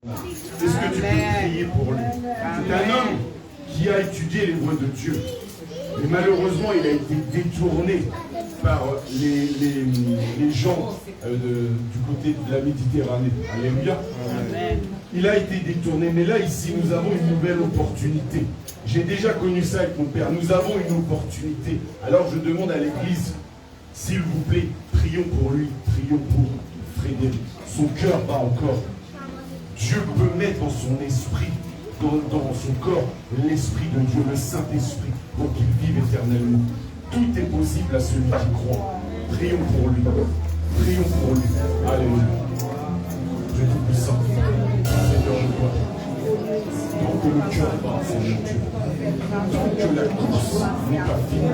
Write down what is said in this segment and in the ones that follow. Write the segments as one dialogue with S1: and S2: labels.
S1: Est-ce que tu peux prier pour lui? C'est un homme qui a étudié les voies de Dieu. Mais malheureusement, il a été détourné par les gens du côté de la Méditerranée. Alléluia. Il a été détourné. Mais là, ici, nous avons une nouvelle opportunité. J'ai déjà connu ça avec mon père. Nous avons une opportunité. Alors, je demande à l'Église, s'il vous plaît, prions pour lui. Prions pour Frédéric. Son cœur bat encore. Dieu peut mettre dans son esprit, dans son corps, l'Esprit de Dieu, le Saint-Esprit, pour qu'il vive éternellement. Tout est possible à celui qui croit. Prions pour lui. Prions pour lui. Alléluia. Dieu Tout-Puissant. Seigneur, je crois. Tant que le cœur bat, Seigneur Dieu. Tant que la course n'est pas finie.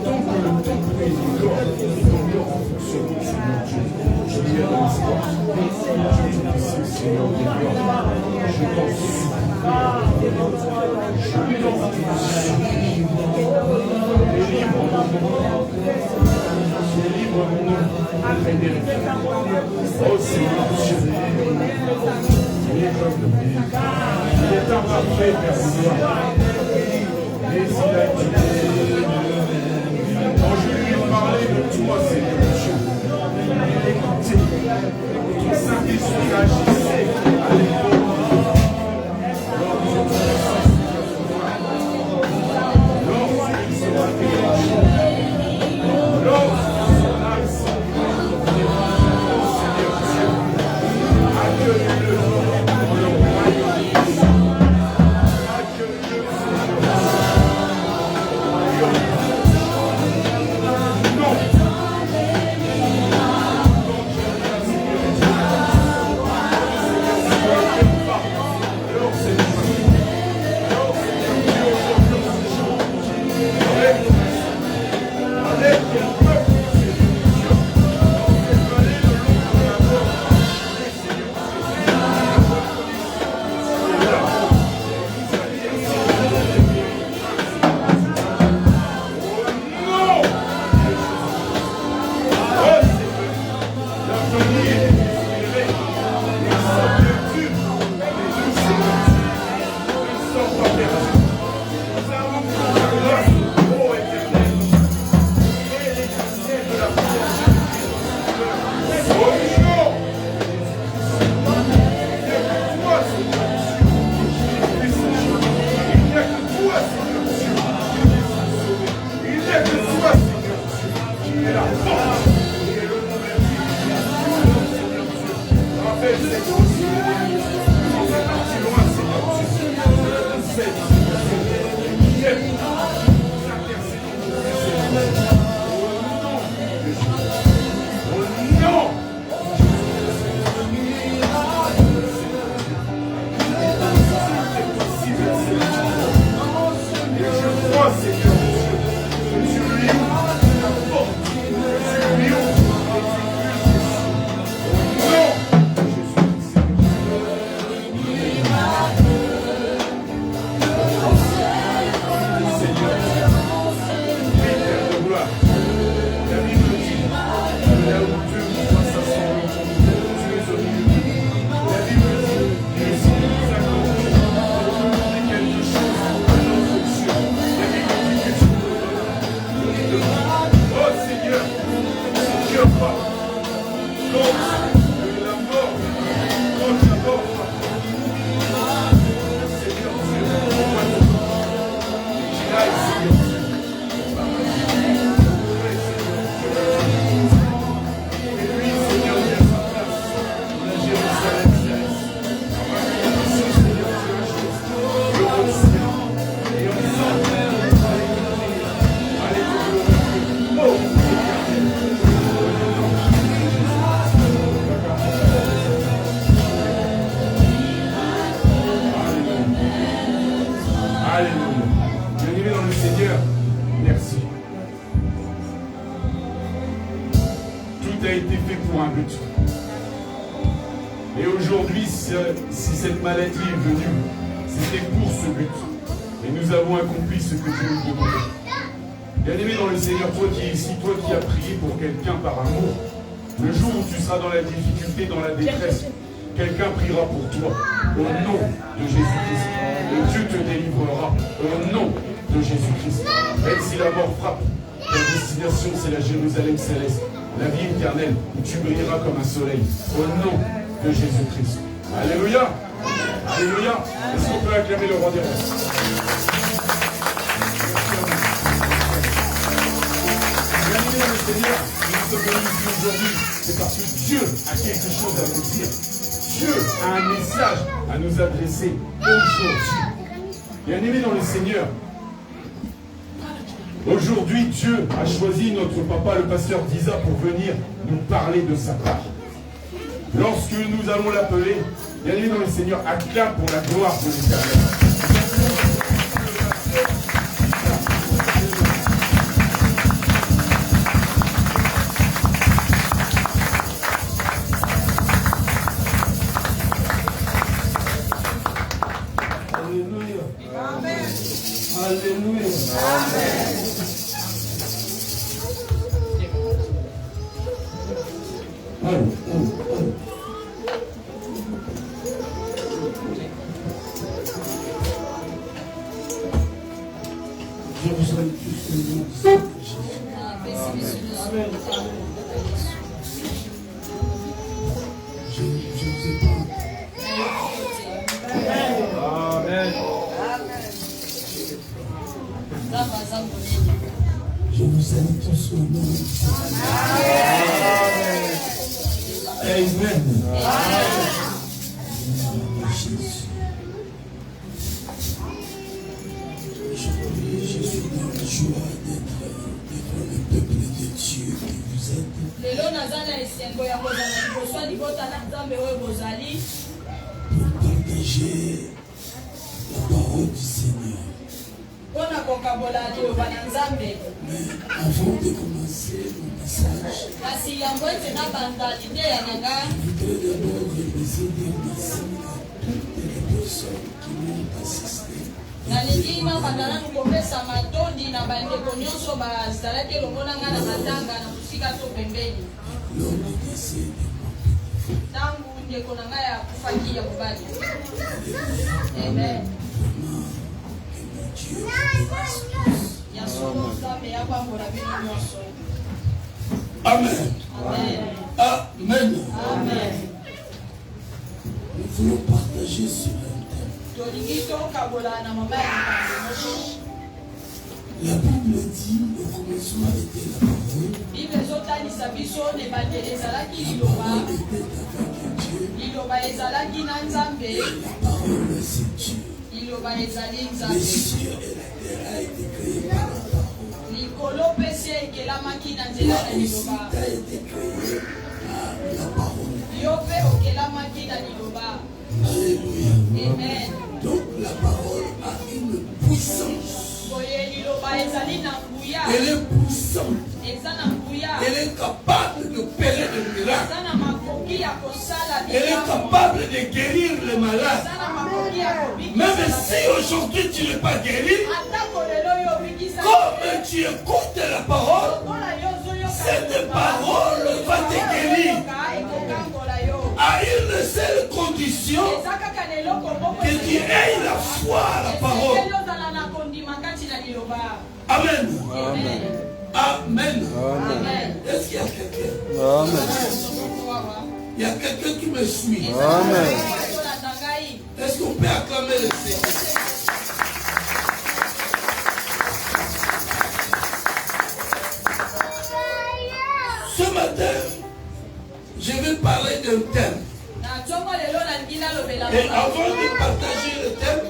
S1: Tant que le temple de ton corps est encore en fonctionnement, Seigneur Dieu. Je viens dans l'espoir. Dieu Tout-Puissant, Seigneur de gloire. Je t'en supplie. Je t'en supplie. Délivre mon nom. Délivre mon nom. Frédéric. Oh Seigneur Dieu. Il est imparfait, Père Seigneur. Mais il a été. Quand je lui ai parlé de toi, Seigneur Dieu, il écoutait. Ton Saint-Esprit agissait à l'époque. Quelqu'un priera pour toi. Au nom de Jésus-Christ. Et Dieu te délivrera. Au nom de Jésus-Christ. Même si la mort frappe, ta destination c'est la Jérusalem céleste. La vie éternelle où tu brilleras comme un soleil. Au nom de Jésus-Christ. Alléluia. Alléluia. Est-ce qu'on peut acclamer le roi des rois? Bien-aimés dans le Seigneur, nous sommes venus ici aujourd'hui, c'est parce que Dieu a quelque chose à nous dire. Dieu a un message à nous adresser aujourd'hui. Bien-aimés dans le Seigneur, aujourd'hui Dieu a choisi notre papa, le pasteur Disa, pour venir nous parler de sa part. Lorsque nous allons l'appeler, bien-aimés dans le Seigneur, acclame pour la gloire de l'Éternel. Alléluia. Amen. Je vous salue tous le nom de Jésus. Amen. Je vous ai pas. Amen. Je vous salue tous au nom de Jésus. Amen. Amen. Jésus. Aujourd'hui, je suis dans la joie d'être devant le peuple de Dieu qui vous aide. Pour partager la parole du Seigneur. Mais avant de commencer mon message, je voudrais d'abord remercier Dieu merci à toutes les personnes qui m'ont assisté. Lors du décès de mon
S2: Amen.
S1: Dieu. Amen. Amen.
S2: Amen.
S1: Nous voulons partager sur un thème. La Bible dit au commencement était la parole. La parole était avec Dieu. La parole c'est Dieu. Les cieux et la terre a été créés par la parole. La aussi a été créée par la parole. Alléluia.
S2: Amen.
S1: Donc la parole a une puissance. Elle est puissante. Elle est capable d'opérer des miracles. Elle est capable de guérir les malades. Même si aujourd'hui tu n'es pas guéri, comme tu écoutes la parole, cette parole va te guérir. À une seule condition, que tu aies la foi à la parole. Amen.
S2: Amen.
S1: Amen.
S2: Amen.
S1: Est-ce qu'il y a quelqu'un?
S3: Amen.
S1: Il y a quelqu'un qui me suit.
S3: Amen.
S1: Est-ce qu'on peut acclamer le Seigneur? Ce matin, je vais parler d'un thème. Et avant de partager le thème,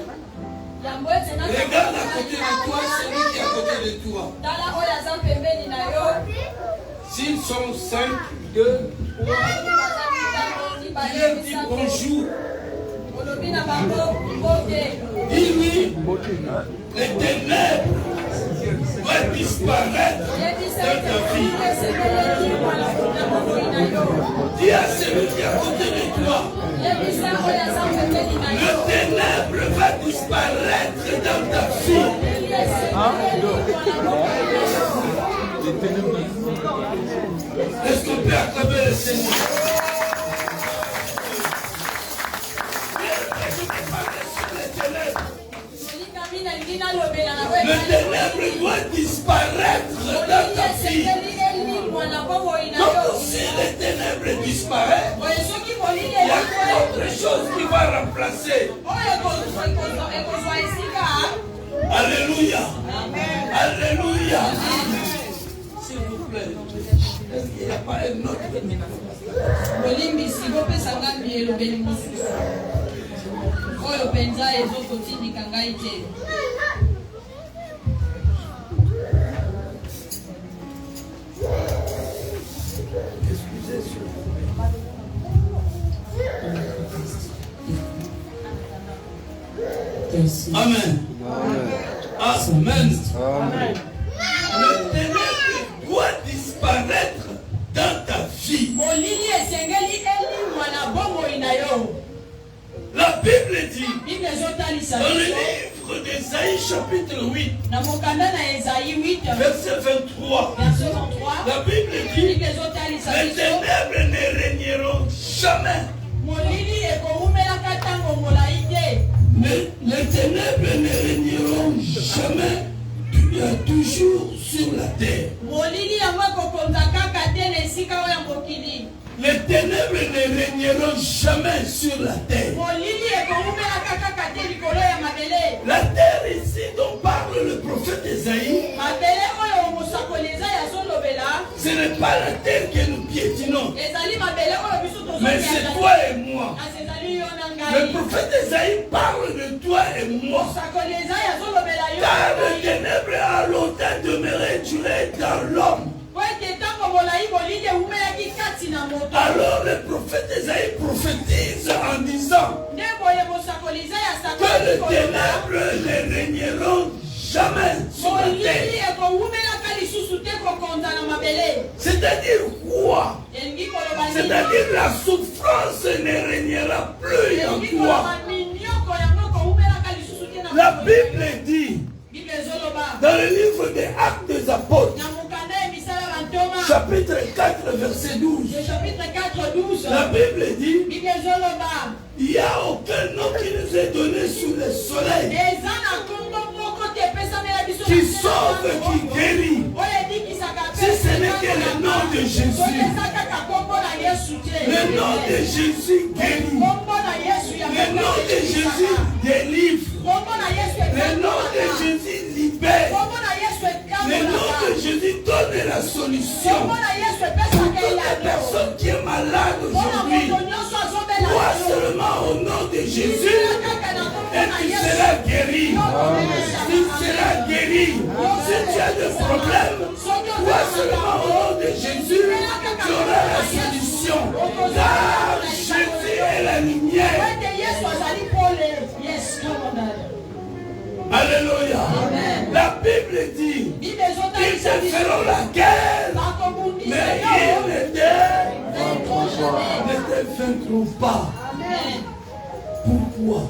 S1: regarde à côté de toi, celui qui est à côté de toi. S'ils sont 5, 2, 3, il leur dit bonjour. Dis-lui, les ténèbres vont disparaître de ta vie. Dis à celui qui est à côté de toi, le ténèbre va disparaître dans ta vie. Est-ce qu'on peut acclamer le Seigneur?
S3: Le ténèbre doit disparaître dans ta vie. Donc si les ténèbres disparaissent, il y a autre chose qui va remplacer. Alléluia. Alléluia. S'il vous plaît. Est-ce qu'il n'y a pas un autre? Amen. Amen. Amen. Le ténèbre doit disparaître dans ta vie. La Bible dit dans le livre d'Ésaïe chapitre 8, verset 23, la Bible dit les ténèbres ne régneront jamais. Les ténèbres ne régneront jamais. Il y a toujours sur la terre. Les ténèbres ne régneront jamais sur la terre. La terre ici dont parle le prophète Ésaïe, ce n'est pas la terre que nous piétinons, mais c'est toi et moi. Le prophète Ésaïe parle de toi et moi. Car le ténèbre a longtemps demeuré duré dans l'homme. Alors le prophète Ésaïe prophétise en disant que les ténèbres ne régneront jamais sur la terre. C'est-à-dire quoi? C'est-à-dire la souffrance ne régnera plus en toi. La Bible dit dans le livre des Actes des Apôtres, chapitre 4, verset 12, la Bible dit il n'y a aucun nom qui nous est donné sous le soleil qui sauve, qui guérit, si ce n'est que le nom de Jésus. Le nom de Jésus guérit. Le nom de Jésus délivre. Le nom de Jésus libère. Le nom de Jésus donne la solution. Toute personne qui est malade aujourd'hui, crois seulement au nom de Jésus et tu seras guéri. Tu seras guéri. Si tu as des problèmes, crois seulement au nom de Jésus, tu auras la solution. Car Jésus est la lumière. Alléluia. La Bible dit ils te feront la guerre, mais ils ne te vaincront pas. Pourquoi?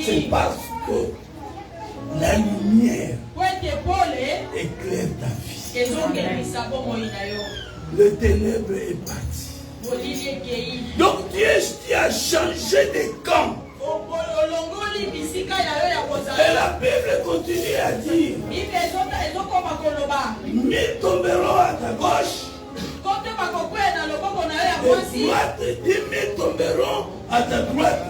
S3: C'est parce que la lumière éclaire ta vie. Le ténèbre est parti. Donc Dieu a changé de camp. Et la Bible continue à dire 1000 tomberont à ta gauche, de droite, 10 000 tomberont à ta droite.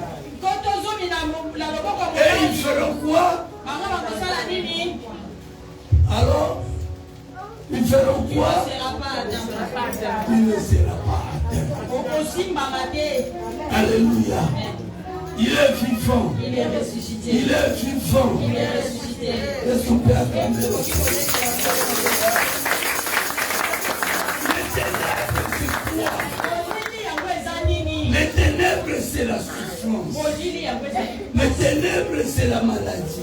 S3: Et ils feront quoi? Alors, ils feront quoi? Il ne sera pas atteint. Alléluia. Il est vivant.
S2: Il est ressuscité.
S3: Il est vivant.
S2: Il est ressuscité.
S3: Est-ce qu'on peut acclamer? Les ténèbres, c'est la souffrance. Les ténèbres, c'est la maladie.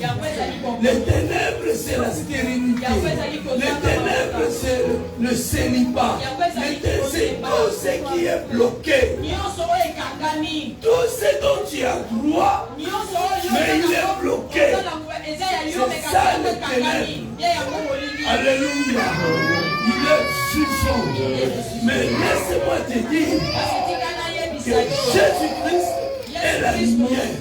S3: Les ténèbres, c'est la stérilité. Les ténèbres, c'est le célibat. C'est tout ce qui est bloqué. Tout ce dont tu as droit, mais il est bloqué. C'est ça le ténèbre. Alléluia. Il est vivant. Mais laisse-moi te dire que Jésus-Christ est la lumière.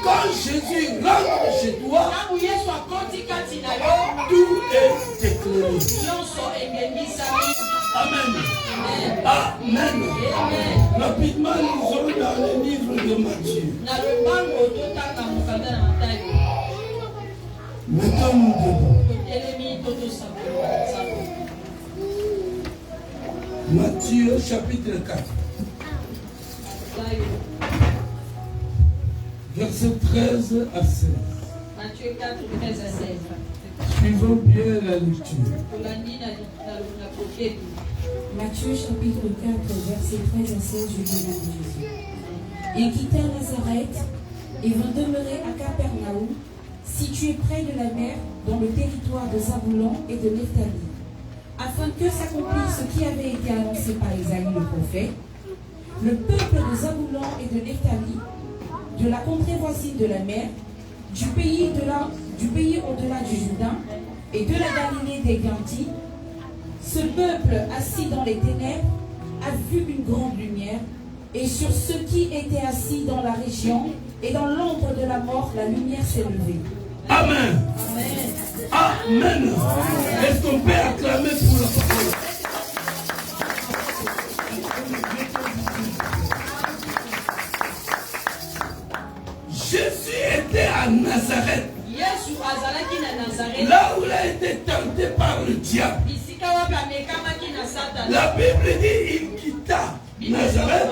S3: Quand Jésus rentre chez toi, tout est éclairé. Amen. Amen. Rapidement, nous allons dans le livre de Matthieu. Mettons-nous debout. Matthieu chapitre 4. Verset 13 à 16.
S2: Matthieu 4, 13 à 16.
S3: Suivons bien la lecture.
S4: Matthieu chapitre 4, verset 13 à 16, je dis là de Jésus. Il quitta Nazareth et vint demeurer à Capernaum, situé près de la mer, dans le territoire de Zabulon et de Nephtali, afin que s'accomplisse ce qui avait été annoncé par Isaïe le prophète. Le peuple de Zabulon et de Nephtali, de la contrée voisine de la mer, du pays au-delà du Jourdain et de la Galilée des Gantils, ce peuple assis dans les ténèbres a vu une grande lumière, et sur ceux qui étaient assis dans la région et dans l'ombre de la mort, la lumière s'est levée.
S3: Amen. Amen. Est-ce qu'on peut acclamer pour la parole? Jésus était à Nazareth. Là où il a été tenté par le diable. La Bible dit il quitta Nazareth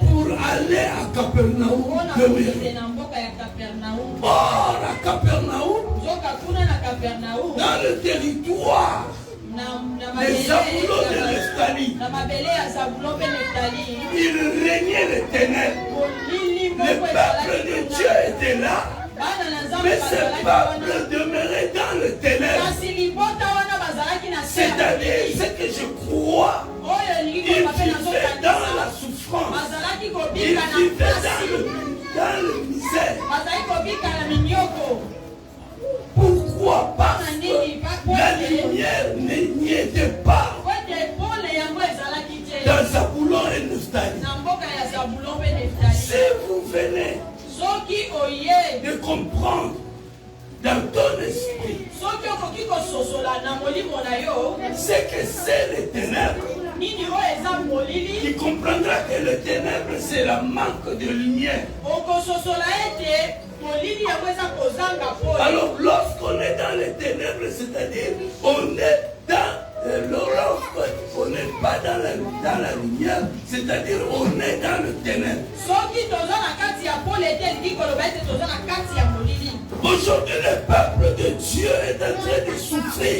S3: pour aller à Capernaum demeurer. Or à Capernaum, dans le territoire des Zabulon de Nephtali, il régnait les ténèbres. Le peuple de Dieu était là, mais ce peuple demeurait dans le ténèbre. C'est-à-dire ce que je crois, il vivait dans la souffrance, il vivait dans le misère. Pourquoi? Parce que la lumière n'y était pas dans Zabulon et Nephtali. Si vous venez de comprendre dans ton esprit c'est que c'est les ténèbres, qui comprendra que les ténèbres c'est la manque de lumière. Alors lorsqu'on est dans les ténèbres, c'est-à-dire on est dans lorsqu'on n'est pas dans la lumière, c'est-à-dire on est dans le ténèbre. Aujourd'hui, le peuple de Dieu est en train de souffrir.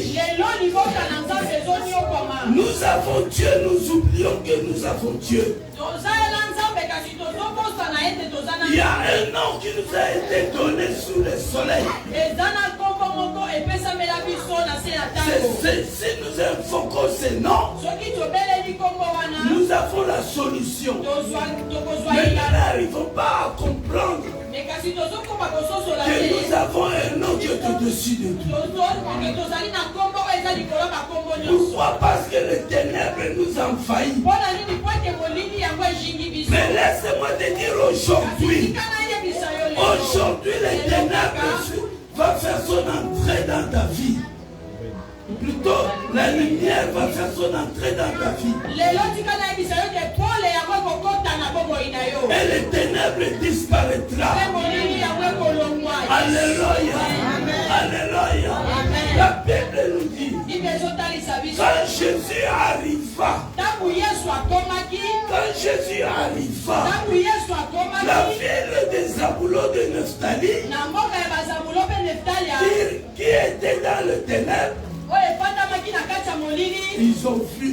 S3: Nous avons Dieu, nous oublions que nous avons Dieu. Il y a un nom qui nous a été donné sous le soleil. Si nous invoquons ce nom, nous avons la solution. Mais nous n'arrivons pas à comprendre que nous avons un nom qui est au-dessus de tout. Pourquoi? Parce que les ténèbres nous envahissent. Mais laissez-moi te dire aujourd'hui, les ténèbres vont faire son entrée dans ta vie. Plutôt, la lumière va faire son entrée dans ta vie. Et les ténèbres disparaîtra. Alléluia. Alléluia. La Bible nous dit, quand Jésus arriva, la ville des Zabulon de Nephtali, qui était dans le ténèbre, ils ont vu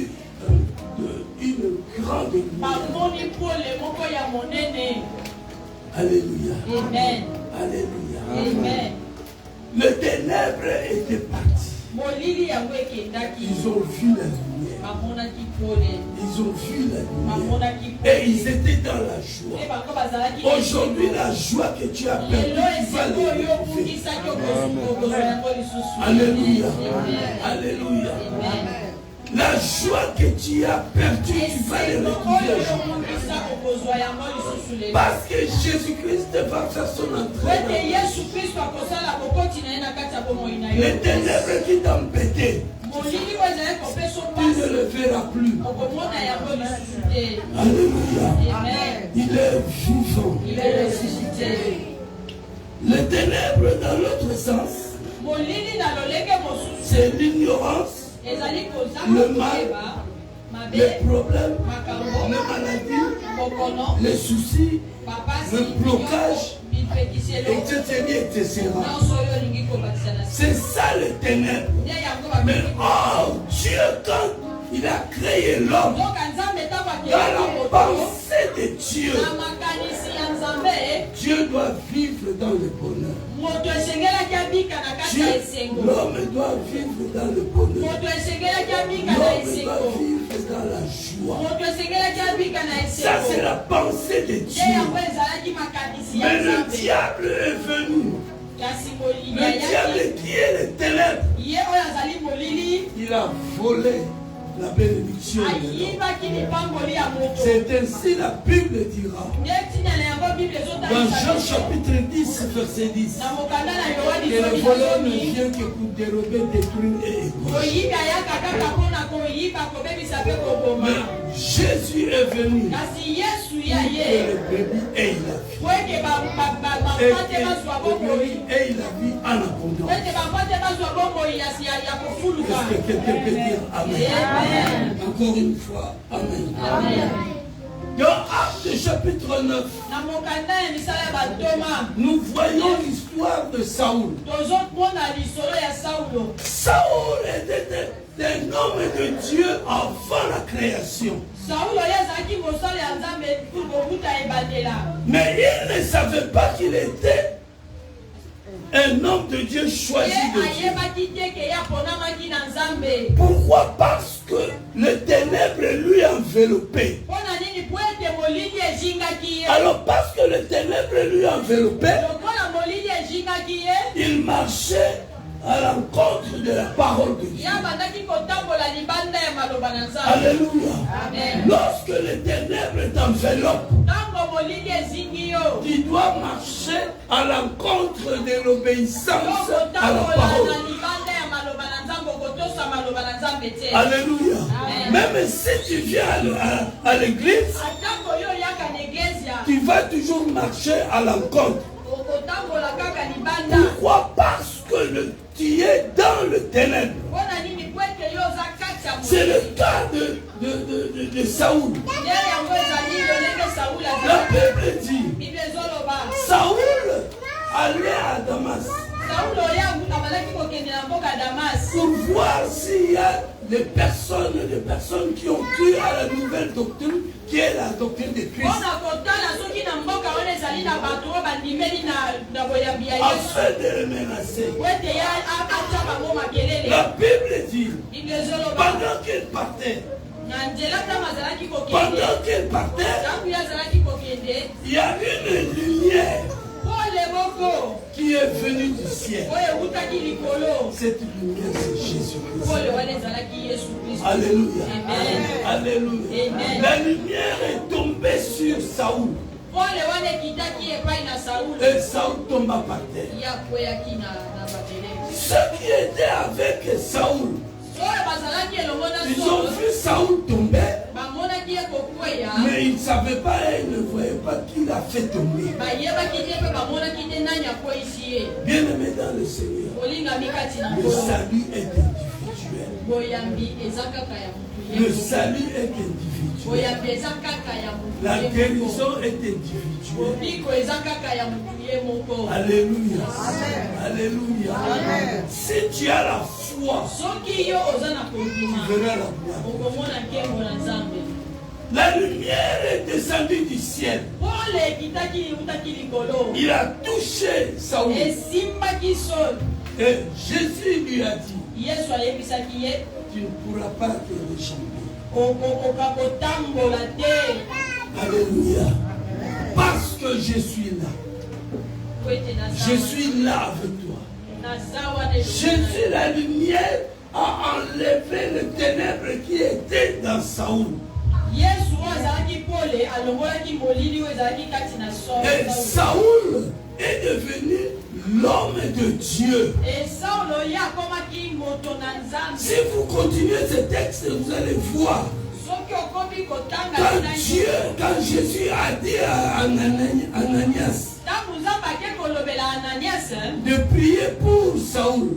S3: une grande lumière. Alléluia.
S2: Amen.
S3: Alléluia.
S2: Amen.
S3: Le ténèbre était parti. Ils ont vu la lumière. Ils ont vu la lumière. Et ils étaient dans la joie. Aujourd'hui, la joie que tu as perdue, tu vas le retrouver. Alléluia. Alléluia. La joie que tu as perdue, tu vas les retrouver. Parce que Jésus-Christ va faire son entrée. Les ténèbres qui t'ont pété, tu ne le verras plus. Alléluia. Il est vivant.
S2: Il est ressuscité.
S3: Les ténèbres dans l'autre sens, c'est l'ignorance, le mal, les problèmes, les maladies, les soucis, le blocage, etc. C'est ça les ténèbres. Mais oh, Dieu, quand il a créé l'homme, dans la pensée de Dieu, Dieu doit vivre dans le bonheur. L'homme doit vivre dans le bonheur. L'homme doit vivre dans la joie. Ça, c'est la pensée de Dieu. Mais le diable est venu. Le diable qui est les ténèbres, il a volé la bénédiction de l'homme. C'est ainsi la Bible dira. Dans Jean chapitre 10, verset 10. Que le voleur ne vient que pour dérober, détruire et égorger. Mais Jésus est venu pour que le bébé ait la vie. Et le bébé ait la vie en abondance. Est-ce que quelqu'un peut dire Amen? Encore une fois, Amen.
S2: Amen.
S3: Dans Actes chapitre 9, nous voyons l'histoire de Saoul. Saoul était un homme de Dieu avant la création. Mais il ne savait pas qu'il était un homme de Dieu choisi de Dieu. Pourquoi? Parce que le ténèbre lui enveloppait. Alors parce que le ténèbre lui enveloppait, il marchait à l'encontre de la parole de Dieu. Alléluia. Lorsque le ténèbre t'enveloppe, tu dois marcher à l'encontre de l'obéissance à la parole. Alléluia. Même si tu viens à l'église, tu vas toujours marcher à l'encontre. Pourquoi? Parce que tu es dans le ténèbre. C'est le cas de Saoul. La Bible dit, Saoul allait à Damas pour voir s'il y a des personnes qui ont cru à la nouvelle doctrine qui est la doctrine de Christ. Afin de les menacer. La Bible dit, pendant qu'il partait, il y a une lumière qui est venue du ciel. Cette lumière, c'est Jésus-Christ. Alléluia. Alléluia. La lumière est tombée sur Saoul. Et Saoul tomba par terre. Ceux qui étaient avec Saoul, ils ont vu Saoul tomber, mais ils ne savaient pas, ils ne voyaient pas qui l'a fait tomber. Bien aimé dans le Seigneur, le salut est individuel. Le salut est individuel. La guérison est individuelle. Alléluia. Alléluia. Si tu as la foi, tu verras la gloire. La lumière est descendue du ciel. Il a touché Saoul. Et Jésus lui a dit, tu ne pourras pas te réchauffer. Alléluia. Parce que je suis là. Je suis là avec toi. Je suis la lumière a enlevé les ténèbres qui étaient dans Saoul. Et Saoul est devenu l'homme de Dieu. Si vous continuez ce texte, vous allez voir. Quand Jésus a dit à Ananias de prier pour Saoul,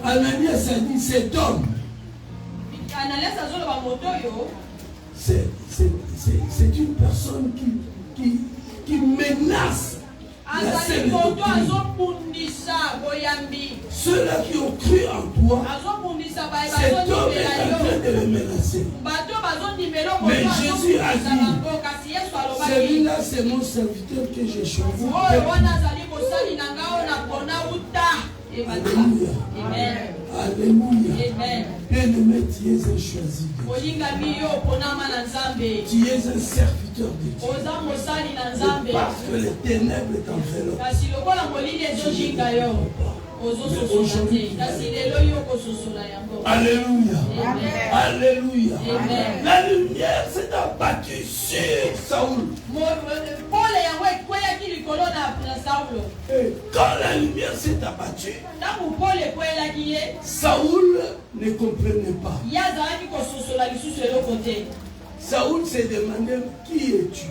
S3: Ananias a dit cet homme, c'est une personne qui menace la saine doctrine. Ceux-là qui ont cru en toi, cet homme est en train de les menacer. Mais Jésus a dit, celui-là c'est mon serviteur que j'ai choisi. Alléluia. Alléluia. Bien-aimé, tu es un choisi de Dieu. Tu es un serviteur de Dieu. Parce que les ténèbres t'enveloppent. Alléluia. Alléluia. La lumière s'est abattue sur Saoul. Et quand la lumière s'est abattue, Saoul ne comprenait pas. Saoul s'est demandé, qui es-tu?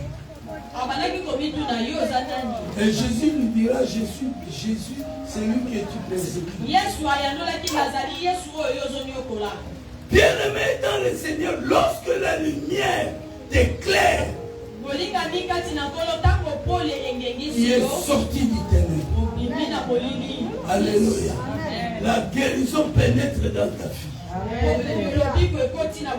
S3: Et Jésus lui dira, je suis Jésus, c'est lui que tu persécutes. Bien-aimé dans le Seigneur, lorsque la lumière t'éclaire, il est sorti du ténèbre. Alléluia. La guérison pénètre dans ta vie.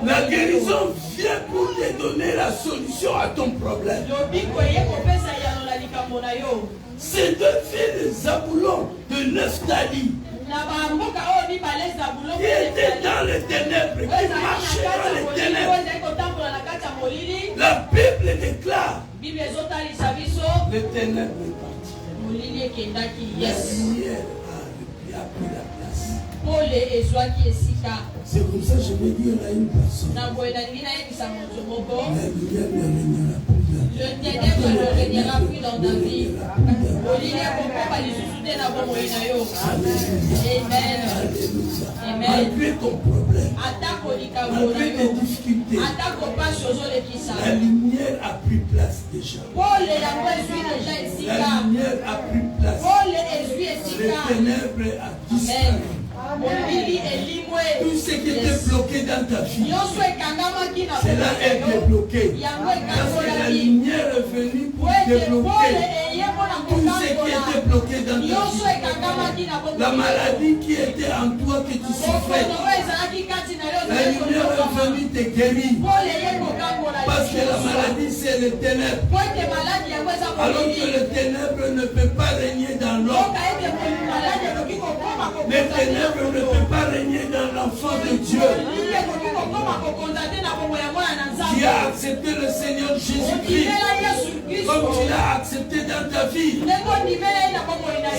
S3: La guérison vient pour te donner la solution à ton problème. Ces deux filles de Zaboulon, de Nephtali, qui étaient dans les ténèbres, qui marchaient dans les ténèbres. La Bible déclare, les ténèbres est parti. La lumière a pris la place. C'est comme ça que je vais dire à une personne, la lumière ne régnera plus.
S2: Le ténèbre ne régnera plus dans ta vie. Amen.
S3: Malgré ton problème, malgré tes difficultés, la lumière a pris place déjà. La lumière a pris place. Les ténèbres a disparu. Tout ce qui était bloqué dans ta vie, cela est débloqué. Parce que la lumière est venue pour débloquer tout ce qui était bloqué dans ta vie. La maladie qui était en toi que tu souffrais, la lumière est venue te guérir. Parce que la maladie c'est le ténèbre. Alors que le ténèbre ne peut pas régner dans l'homme. Les ténèbres ne peuvent pas régner dans l'enfant de Dieu. Tu as accepté le Seigneur Jésus-Christ comme tu l'as accepté dans ta vie.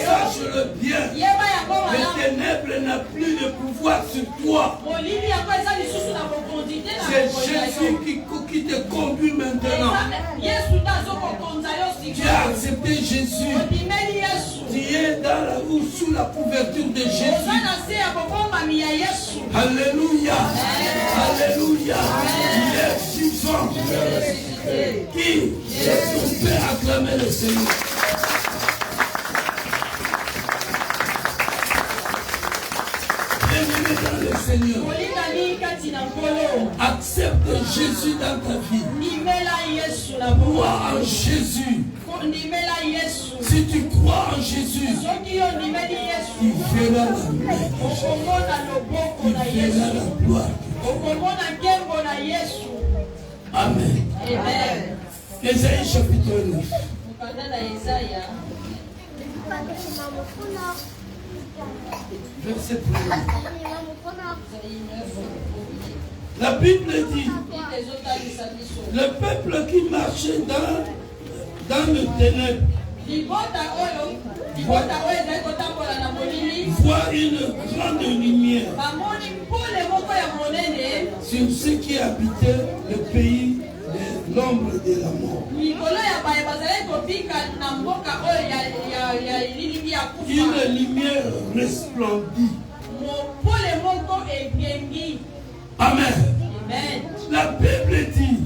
S3: Sache-le bien. Les ténèbres n'ont plus de pouvoir sur toi. C'est Jésus qui te conduit maintenant. Tu as accepté Jésus. Tu es dans la ou sous la couverture de Jésus. Alléluia. Alléluia. Il est vivant. Qui est-ce qu'on peut acclamer le Seigneur? Bienvenue dans le Seigneur. Accepte Jésus dans ta vie. Crois en Jésus. Si tu crois en Jésus, tu verras la lumière. Tu verras la gloire. Amen. Ésaïe chapitre 9. Verset 1. La Bible dit, le peuple qui marchait dans le ténèbre, voit une grande lumière sur ceux qui habitaient le pays de l'ombre de la mort. Une lumière resplendit. Amen. La Bible dit,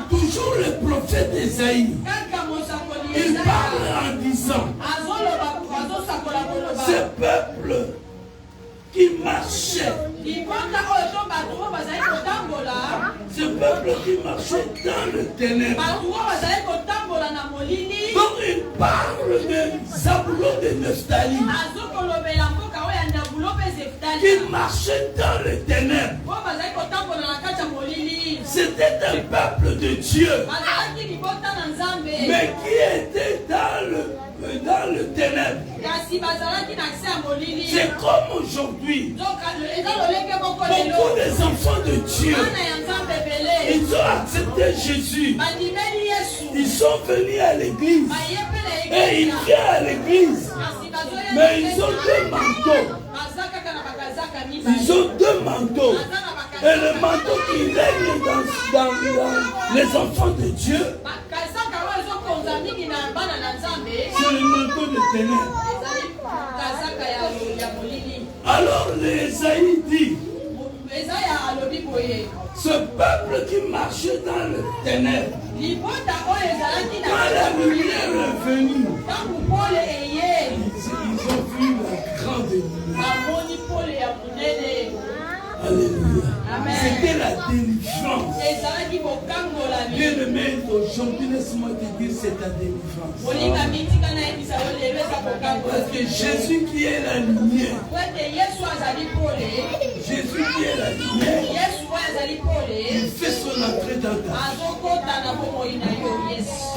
S3: toujours le prophète Esaïe, il parle en disant, ce peuple qui marchait, ce peuple qui marchait dans le ténèbre, donc il parle de Zabulon de Nephtali, qui marchait dans le ténèbre. C'était un peuple de Dieu, mais qui était dans le ténèbre. C'est comme aujourd'hui, beaucoup des enfants de Dieu, ils ont accepté Jésus, ils sont venus à l'église, et ils viennent à l'église, mais ils ont deux manteaux. Ils ont deux manteaux. Et le manteau qui règne dans les enfants de Dieu, c'est le manteau de ténèbres. Alors l'Ésaïe dit, ce peuple qui marchait dans le ténèbre, quand la lumière est venue, ils ont vu la grande lumière. Alléluia. C'était la délivrance. Bien-aimé, aujourd'hui, laisse-moi te dire, c'est ta délivrance. Parce que Jésus qui est la lumière, Jésus qui est la lumière, il fait son entrée dans ta vie.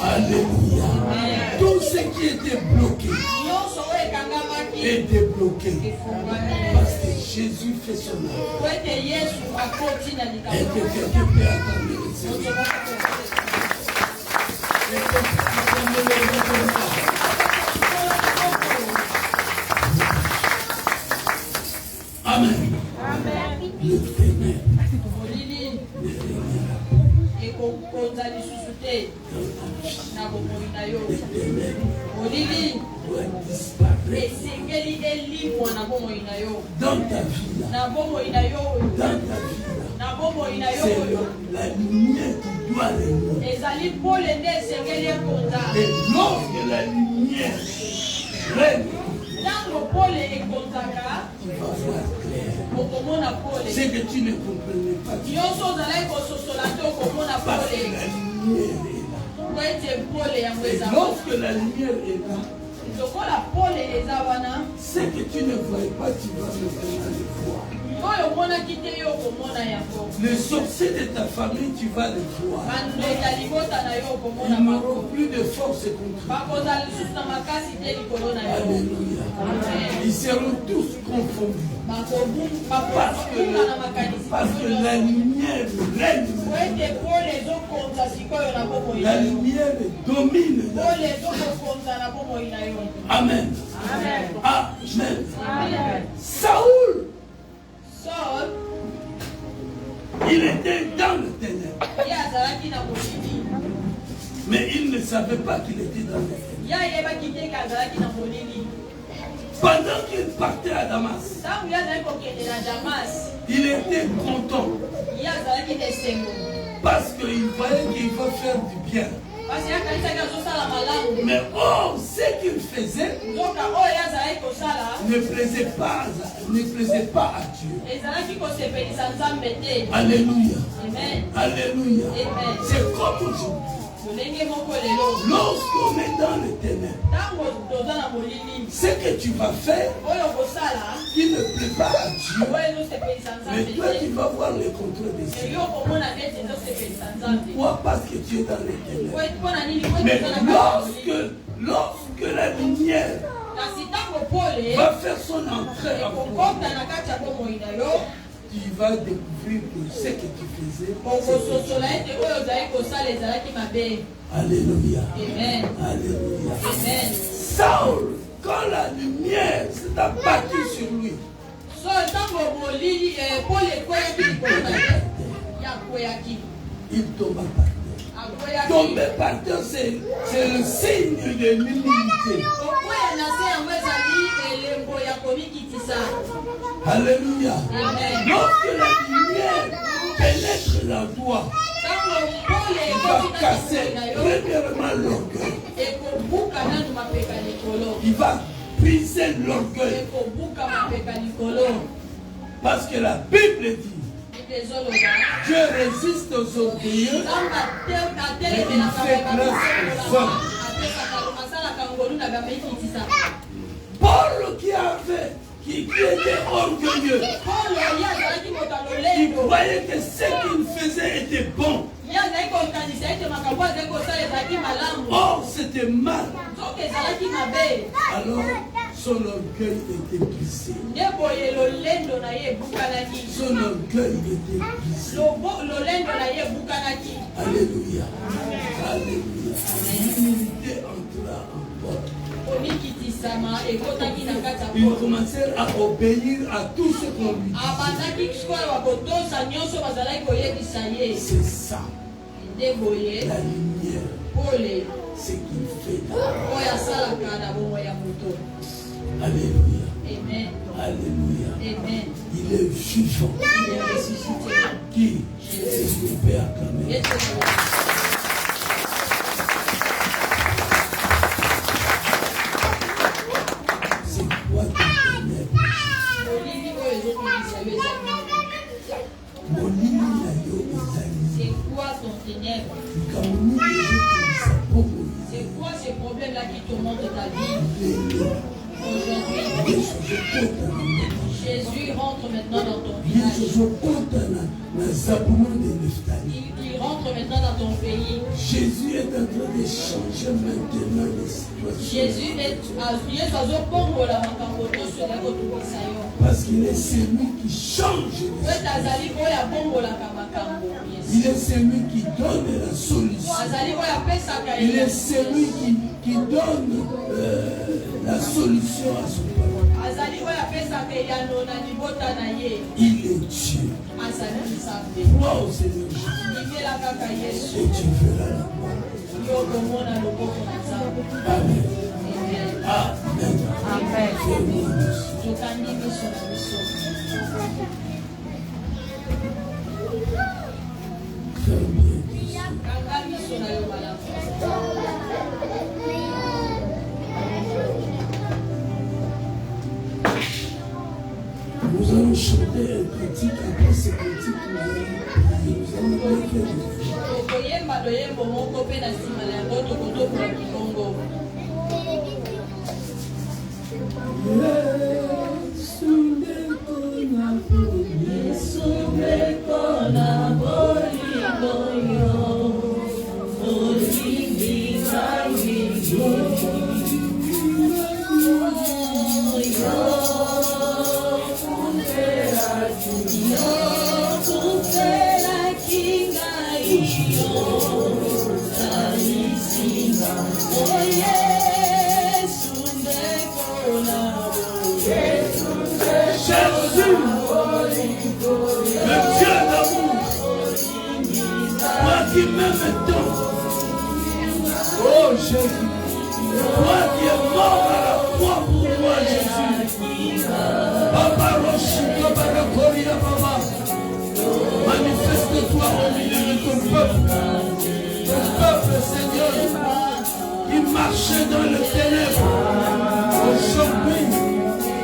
S3: Alléluia. Tout ce qui était bloqué est débloqué. Parce que Jésus fait son œuvre. Et que quelqu'un peut attendre le Seigneur. Amen. Le ténèbre doit disparaître dans ta vie là. C'est la lumière qui doit régner. Et lorsque la lumière règne, tu vas voir clair. C'est que tu ne comprenais pas. Parce que la lumière est là. Et lorsque la lumière est là, ce que tu ne voyais pas, tu vas maintenant le voir. Les sorciers de ta famille, tu vas les voir. Ils n'auront plus de force contre toi. Alléluia. Ils seront tous confondus. Parce que la lumière règne. La lumière domine. Amen. Amen. Saoul, il était dans le ténèbre. Mais il ne savait pas qu'il était dans le ténèbre. Pendant qu'il partait à Damas, il était content. Parce qu'il voyait qu'il va faire du bien. Mais or, ce qu'il faisait ne plaisait pas à Dieu. Alléluia. Alléluia. C'est comme aujourd'hui. Lorsqu'on est dans le ténèbre, ce que tu vas faire qui ne plaît pas à Dieu, mais toi tu vas voir le contraire de ça. Pourquoi? Parce que tu es dans les ténèbres. Mais lorsque la lumière va faire son entrée en toi, tu vas découvrir que ce que tu faisais. Alléluia.
S2: Amen.
S3: Alléluia.
S2: Amen.
S3: Saul, quand la lumière s'est abattue sur lui, il tomba par terre. Tomber par terre, c'est le signe de l'humilité. Alléluia. Lorsque la lumière pénètre dans toi, il va casser premièrement l'orgueil. Il va briser l'orgueil. Parce que la Bible dit, Dieu résiste aux orgueilleux, mais il fait grâce aux hommes. Paul qui était orgueilleux, il voyait que ce qu'il faisait était bon. Or, c'était mal. Alors, son orgueil était brisé. Son orgueil était brisé. Alléluia. Alléluia. L'humilité entra en Paul. Ils commencèrent à obéir à tout ce qu'on lui disait. C'est ça. La lumière. Ce qu'il fait. Alléluia.
S2: Amen.
S3: Alléluia.
S2: Amen.
S3: Il est vivant.
S2: Il est ressuscité.
S3: Qui? C'est le Père quand même.
S2: C'est quoi ton ténèbre? C'est quoi ces problèmes-là qui tourmentent ta vie? Aujourd'hui, Jésus rentre maintenant dans ton village. Il rentre maintenant dans ton pays.
S3: Jésus est en train de changer maintenant les situations.
S2: Jésus est
S3: parce qu'il est celui qui change. Il est celui qui donne la solution. Il est celui qui donne la solution à son peuple. Il est Dieu. Crois au Seigneur Jésus. Et tu verras la gloire. Amen. Amen. Amen. Nous allons chanter un cantique. Après ce cantique, nous allons mettre oh Jésus, toi qui es mort à la croix pour moi, Jésus. Papa Roshi, Papa Rakoria, Papa, manifeste-toi au milieu de ton peuple, Seigneur, qui marchait dans le ténèbre. Aujourd'hui,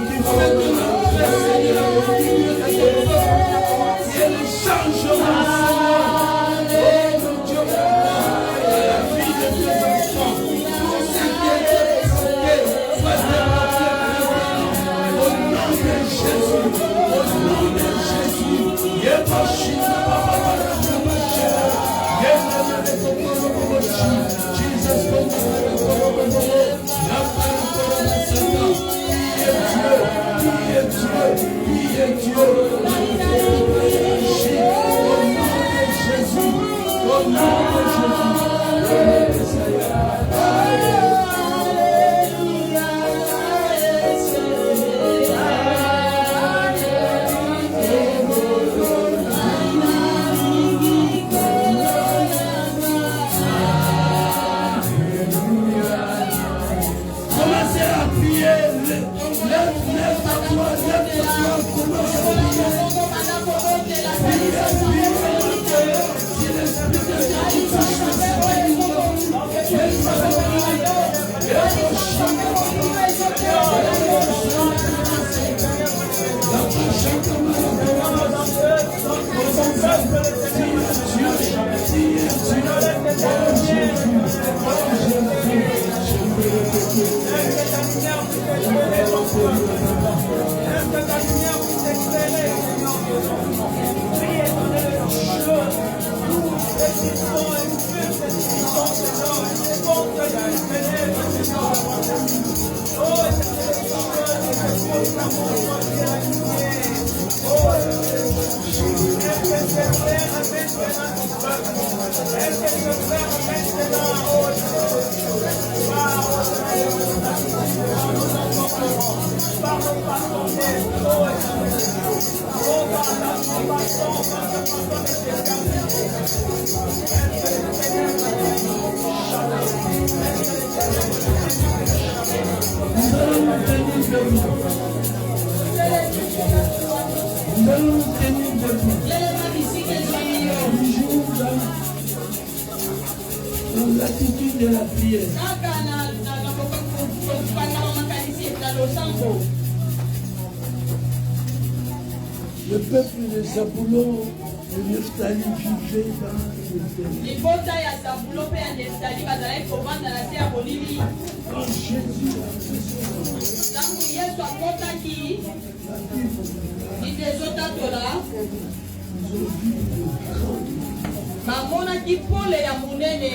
S3: qui fait de la paix, Seigneur, au milieu de ton peuple, et le changement, Seigneur. Jesus, Dans l'attitude de la prière. Le peuple de Zabulon, de Nephtali vivait dans l'éternel. Quand Jésus a fait
S2: bamonaki pole ya monene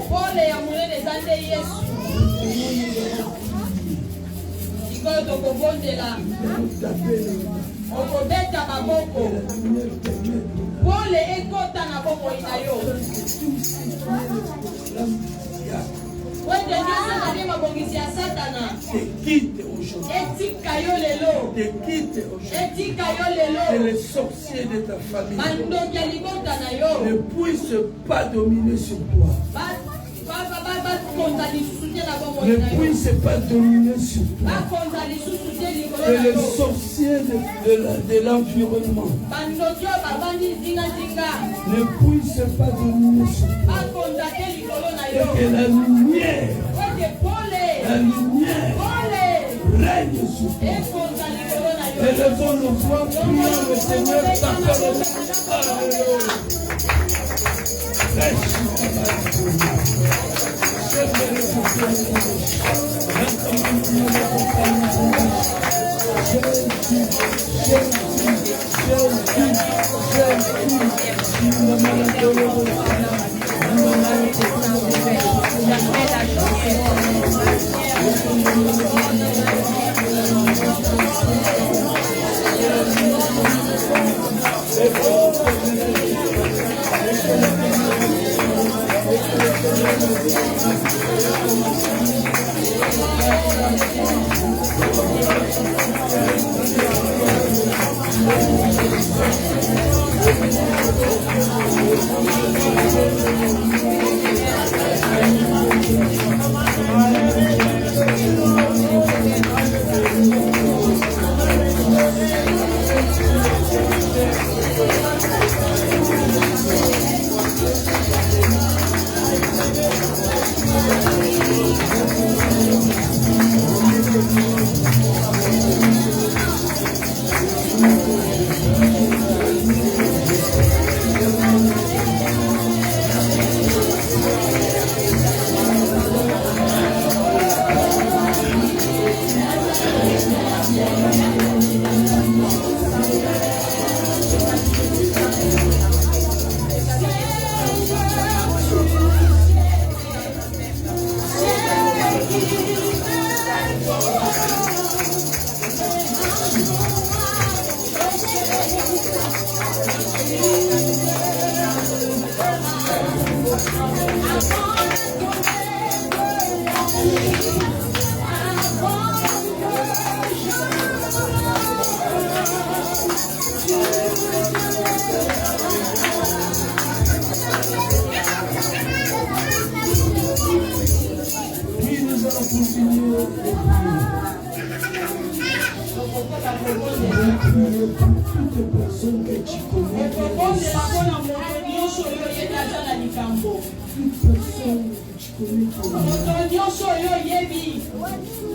S2: pole ya monene eza nde Yesu sikoyo tokobondela okobeta maboko pole ekota na bomoi na yo wende nyonso na ye mabongisi ya satana etika yo lelo etika yo lelo
S3: que les sorciers de ta famille
S2: bandoki ya libota na yo
S3: ne puissent pas dominer sur toi. Ne puissent pas dominer sur toi. Que les sorciers de l'environnement ne puissent pas dominer sur toi. Et que la lumière règne sur toi. Élevons nos voix, prions le Seigneur, t'appelons.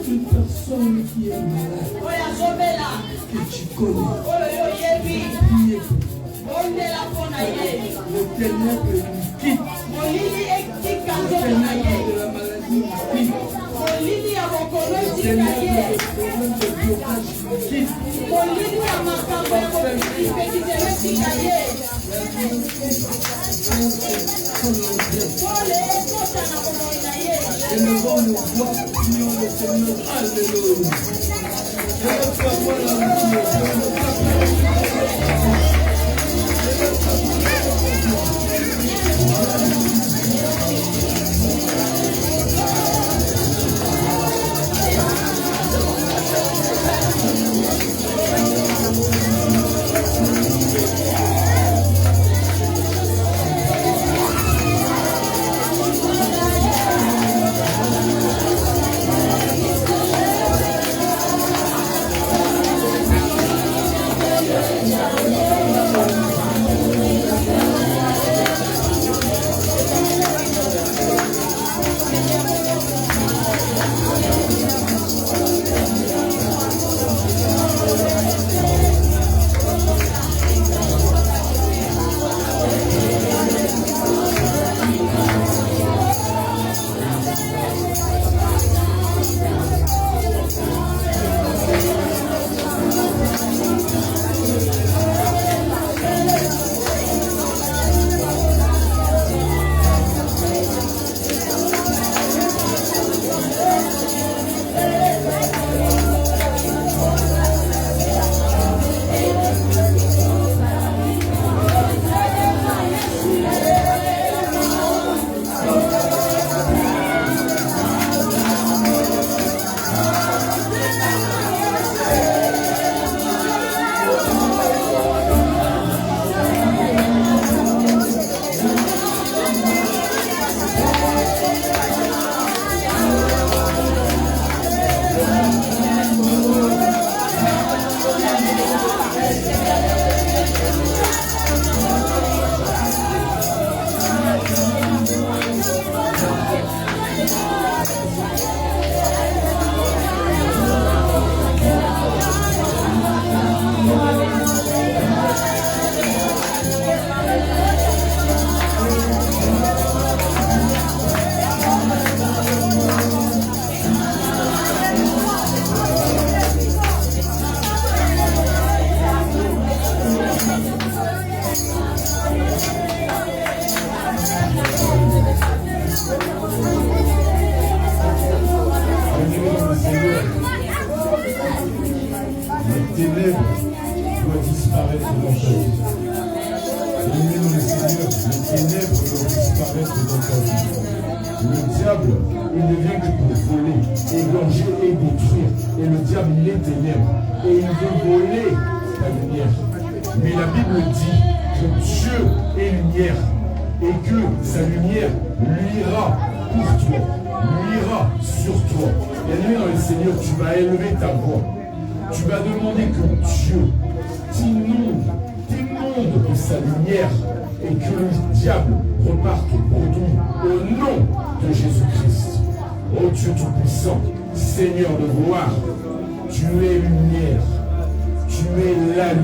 S3: Une personne qui est malade, que tu connais, le ténèbre lui quitte, le ténèbre de la maladie lui quitte, le ténèbre de problème de blocage lui quitte. Et nous allons nous voir, prions le Seigneur. Alléluia. Je veux savoir la
S1: doit disparaître dans ta vie. Bien-aimé dans le Seigneur, les ténèbres doivent disparaître dans ta vie. Le diable, il ne vient que pour voler, égorger et détruire. Et le diable, il est ténèbres. Et il veut voler ta lumière. Mais la Bible dit que Dieu est lumière et que sa lumière luira pour toi, luira sur toi. Bien-aimé dans le Seigneur, tu vas élever ta voix. Tu vas demander que Dieu t'inonde de sa lumière et que le diable reparte bredouille au nom de Jésus-Christ. Oh Dieu Tout-Puissant, Seigneur de gloire, tu es lumière, tu es la lumière.